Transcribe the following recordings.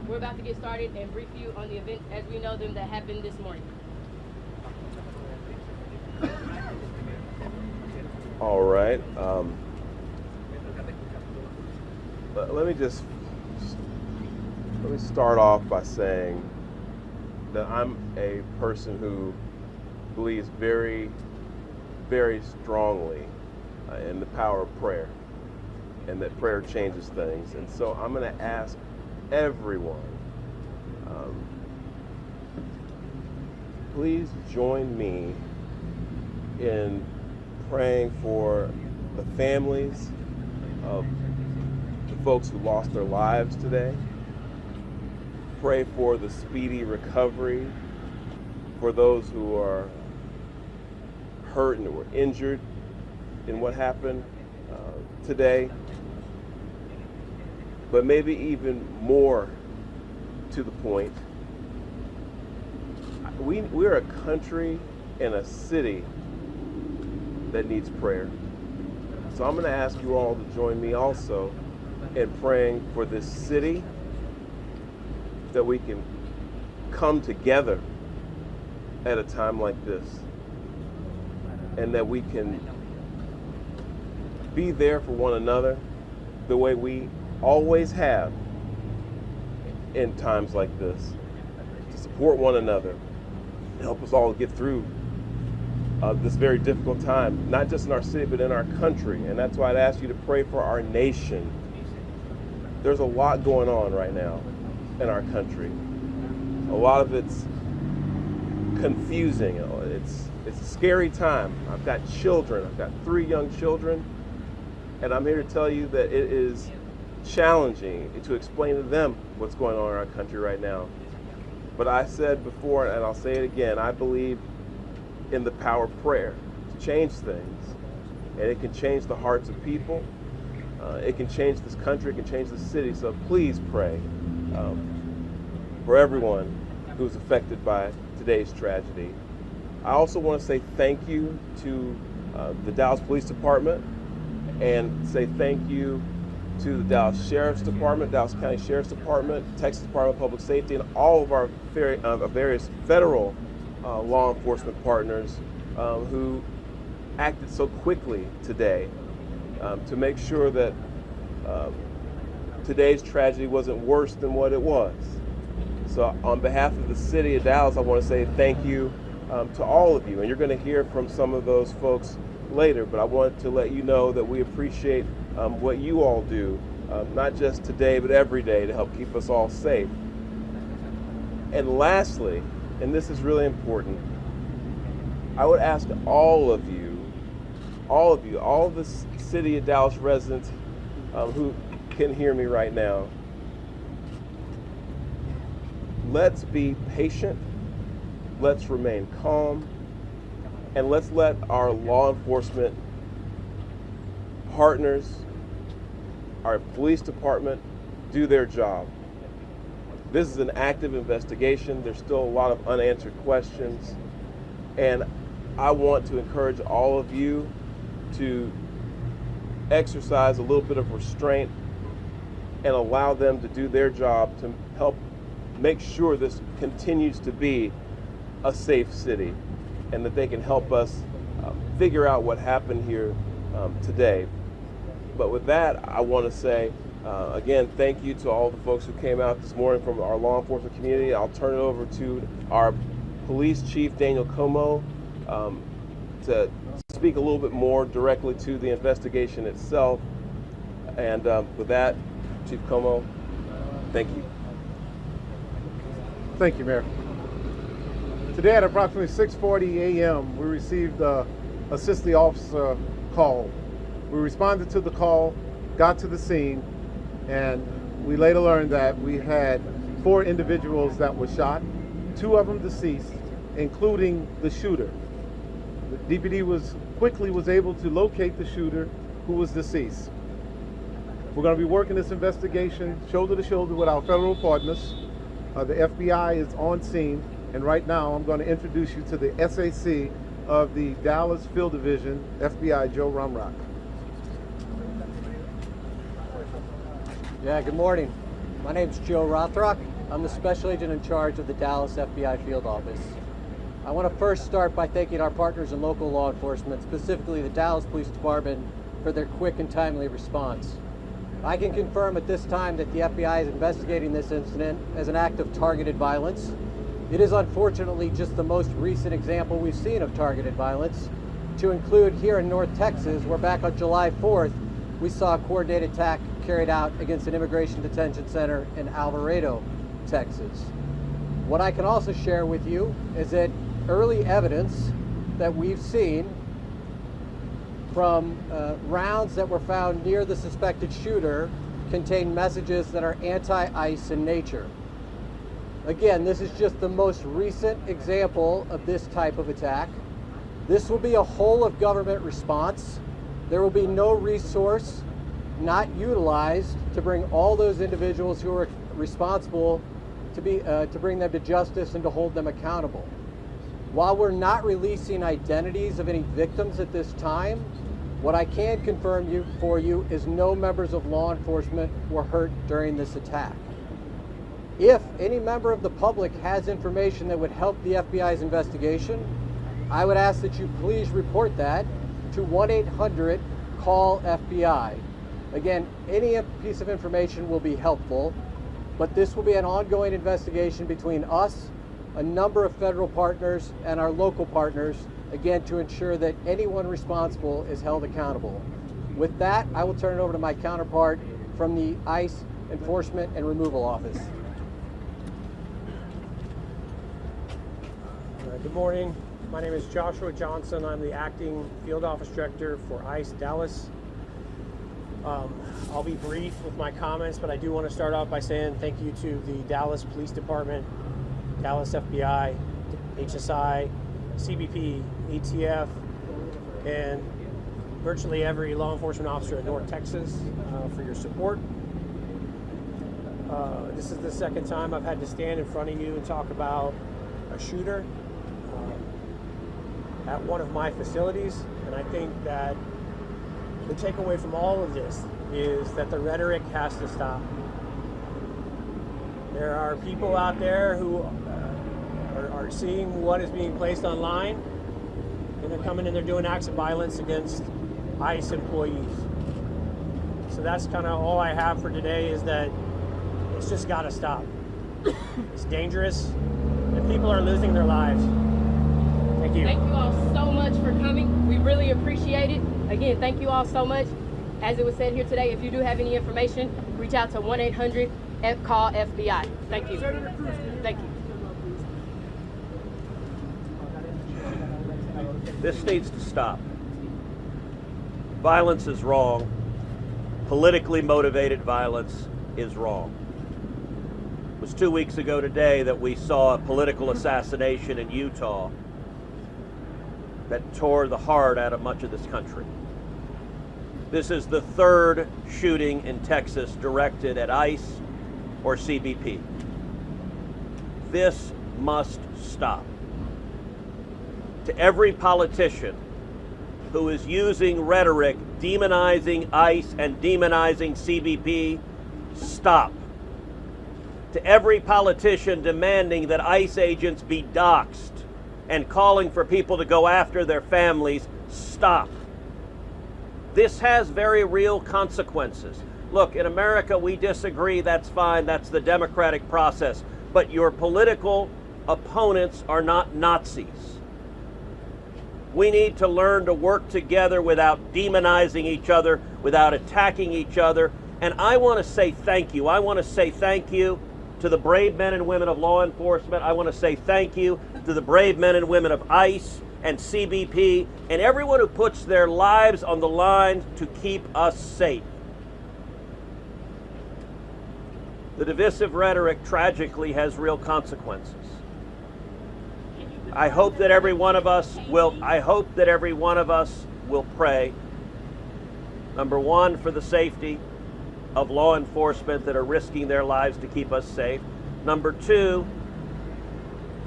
We're about to get started and brief you on the events as we know them that happened this morning. All right. Let me start off by saying that I'm a person who believes very, very strongly in the power of prayer, and that prayer changes things. And so I'm going to ask everyone, please join me in praying for the families of the folks who lost their lives today. Pray for the speedy recovery for those who are hurt and were injured in what happened today. But maybe even more to the point, we're a country and a city that needs prayer. So I'm going to ask you all to join me also in praying for this city, that we can come together at a time like this, and that we can be there for one another the way we always have in times like this, to support one another and help us all get through this very difficult time, not just in our city, but in our country. And that's why I'd ask you to pray for our nation. There's a lot going on right now in our country. A lot of it's confusing. It's a scary time. I've got children. I've got 3 young children, and I'm here to tell you that it is challenging to explain to them what's going on in our country right now. But I said before, and I'll say it again, I believe in the power of prayer to change things, and it can change the hearts of people. It can change this country. It can change the city. So please pray for everyone who's affected by today's tragedy. I also want to say thank you to the Dallas Police Department, and say thank you to the Dallas Sheriff's Department, Dallas County Sheriff's Department, Texas Department of Public Safety, and all of our various federal law enforcement partners who acted so quickly today to make sure that today's tragedy wasn't worse than what it was. So on behalf of the city of Dallas, I want to say thank you to all of you. And you're going to hear from some of those folks later, but I want to let you know that we appreciate what you all do, not just today, but every day, to help keep us all safe. And lastly, and this is really important, I would ask all of the city of Dallas residents who can hear me right now, let's be patient, let's remain calm, and let's let our law enforcement partners, our police department, do their job. This is an active investigation. There's still a lot of unanswered questions, and I want to encourage all of you to exercise a little bit of restraint and allow them to do their job to help make sure this continues to be a safe city, and that they can help us figure out what happened here today. But with that, I want to say, again, thank you to all the folks who came out this morning from our law enforcement community. I'll turn it over to our police chief, Daniel Como, to speak a little bit more directly to the investigation itself. And with that, Chief Como, thank you. Thank you, Mayor. Today at approximately 6:40 a.m., we received a assist the officer call. We responded to the call, got to the scene, and we later learned that we had 4 individuals that were shot, 2 of them deceased, including the shooter. The DPD was able to locate the shooter, who was deceased. We're going to be working this investigation shoulder to shoulder with our federal partners. The FBI is on scene, and right now I'm going to introduce you to the SAC of the Dallas Field Division, FBI Joe Rumrock. Yeah, good morning. My name's Joe Rothrock. I'm the special agent in charge of the Dallas FBI field office. I want to first start by thanking our partners in local law enforcement, specifically the Dallas Police Department, for their quick and timely response. I can confirm at this time that the FBI is investigating this incident as an act of targeted violence. It is unfortunately just the most recent example we've seen of targeted violence, to include here in North Texas, where back on July 4th, we saw a coordinated attack carried out against an immigration detention center in Alvarado, Texas. What I can also share with you is that early evidence that we've seen from rounds that were found near the suspected shooter contain messages that are anti-ICE in nature. Again, this is just the most recent example of this type of attack. This will be a whole of government response. There will be no resource not utilized to bring all those individuals who are responsible to bring them to justice and to hold them accountable. While we're not releasing identities of any victims at this time, what I can confirm for you is no members of law enforcement were hurt during this attack. If any member of the public has information that would help the FBI's investigation, I would ask that you please report that to 1-800-CALL-FBI. Again, any piece of information will be helpful, but this will be an ongoing investigation between us, a number of federal partners, and our local partners, again, to ensure that anyone responsible is held accountable. With that, I will turn it over to my counterpart from the ICE Enforcement and Removal Office. Good morning. My name is Joshua Johnson. I'm the acting field office director for ICE Dallas. I'll be brief with my comments, but I do want to start off by saying thank you to the Dallas Police Department, Dallas FBI, HSI, CBP, ATF, and virtually every law enforcement officer in North Texas for your support. This is the second time I've had to stand in front of you and talk about a shooter at one of my facilities, and I think that the takeaway from all of this is that the rhetoric has to stop. There are people out there who are seeing what is being placed online, and they're coming and they're doing acts of violence against ICE employees. So that's kind of all I have for today, is that it's just got to stop. It's dangerous, and people are losing their lives. Thank you. Thank you all so much for coming. We really appreciate it. Again, thank you all so much. As it was said here today, if you do have any information, reach out to 1-800-CALL-FBI. Thank you. Thank you. This needs to stop. Violence is wrong. Politically motivated violence is wrong. It was 2 weeks ago today that we saw a political assassination in Utah that tore the heart out of much of this country. This is the third shooting in Texas directed at ICE or CBP. This must stop. To every politician who is using rhetoric demonizing ICE and demonizing CBP, stop. To every politician demanding that ICE agents be doxxed and calling for people to go after their families, stop. This has very real consequences. Look, in America, we disagree, that's fine, that's the democratic process. But your political opponents are not Nazis. We need to learn to work together without demonizing each other, without attacking each other. And I want to say thank you. I want to say thank you to the brave men and women of law enforcement. I want to say thank you to the brave men and women of ICE and CBP and everyone who puts their lives on the line to keep us safe. The divisive rhetoric tragically has real consequences. I hope that every one of us will pray, number one, for the safety of law enforcement that are risking their lives to keep us safe. Number two,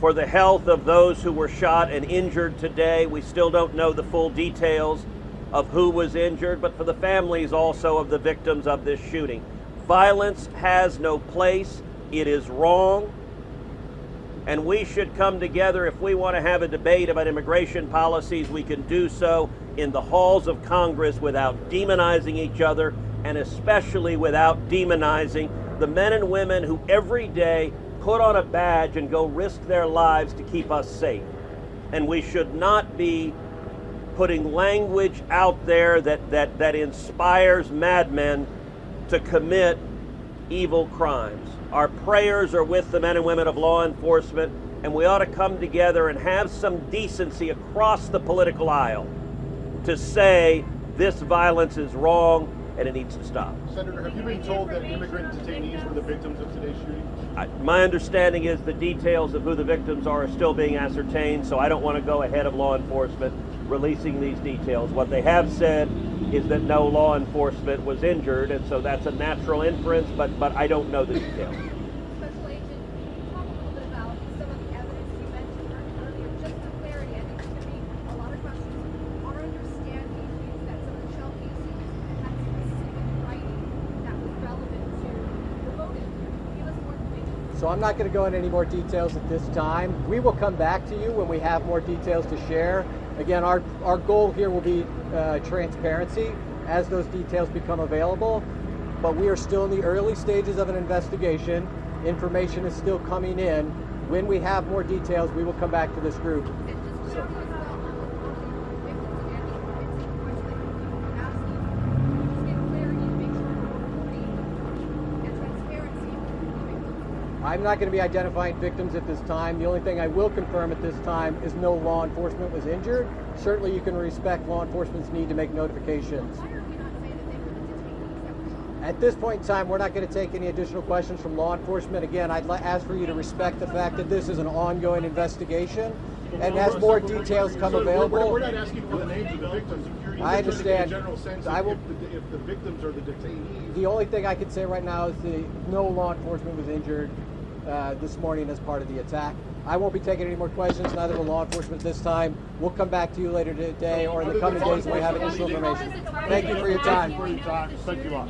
for the health of those who were shot and injured today. We still don't know the full details of who was injured, but for the families also of the victims of this shooting. Violence has no place. It is wrong. And we should come together. If we want to have a debate about immigration policies, we can do so in the halls of Congress without demonizing each other, and especially without demonizing the men and women who every day put on a badge and go risk their lives to keep us safe. And we should not be putting language out there that inspires madmen to commit evil crimes. Our prayers are with the men and women of law enforcement, and we ought to come together and have some decency across the political aisle to say this violence is wrong and it needs to stop. Senator, have you been told that immigrant detainees were the victims of today's shooting? My understanding is the details of who the victims are still being ascertained, so I don't want to go ahead of law enforcement releasing these details. What they have said is that no law enforcement was injured, and so that's a natural inference, but I don't know the details. Special Agent, can you talk a little bit about some of the evidence you mentioned earlier? Just for clarity, I think there's going to be a lot of questions. Our understanding is that some of the shell casings had specific writing that was relevant to the motive. Give us more information. So I'm not going to go into any more details at this time. We will come back to you when we have more details to share. Again, our goal here will be transparency as those details become available, but we are still in the early stages of an investigation. Information is still coming in. When we have more details, we will come back to this group. And just clarity as well on the victims and any convincing question that you're asking. Just get clarity to make sure we're reporting and transparency with the victims. I'm not going to be identifying victims at this time. The only thing I will confirm at this time is no law enforcement was injured. Certainly you can respect law enforcement's need to make notifications. Why are we not saying that they were the detainees that were shot? At this point in time, we're not going to take any additional questions from law enforcement. Again, I'd ask for you to respect the fact that this is an ongoing investigation, and as more details come available. We're not asking for the names of the victims. I understand. In a general sense, I will. if the victims are the detainees. The only thing I can say right now is no law enforcement was injured this morning as part of the attack. I won't be taking any more questions, neither will law enforcement this time. We'll come back to you later today or in the coming days when we have additional information. Thank you for your time. Thank you all.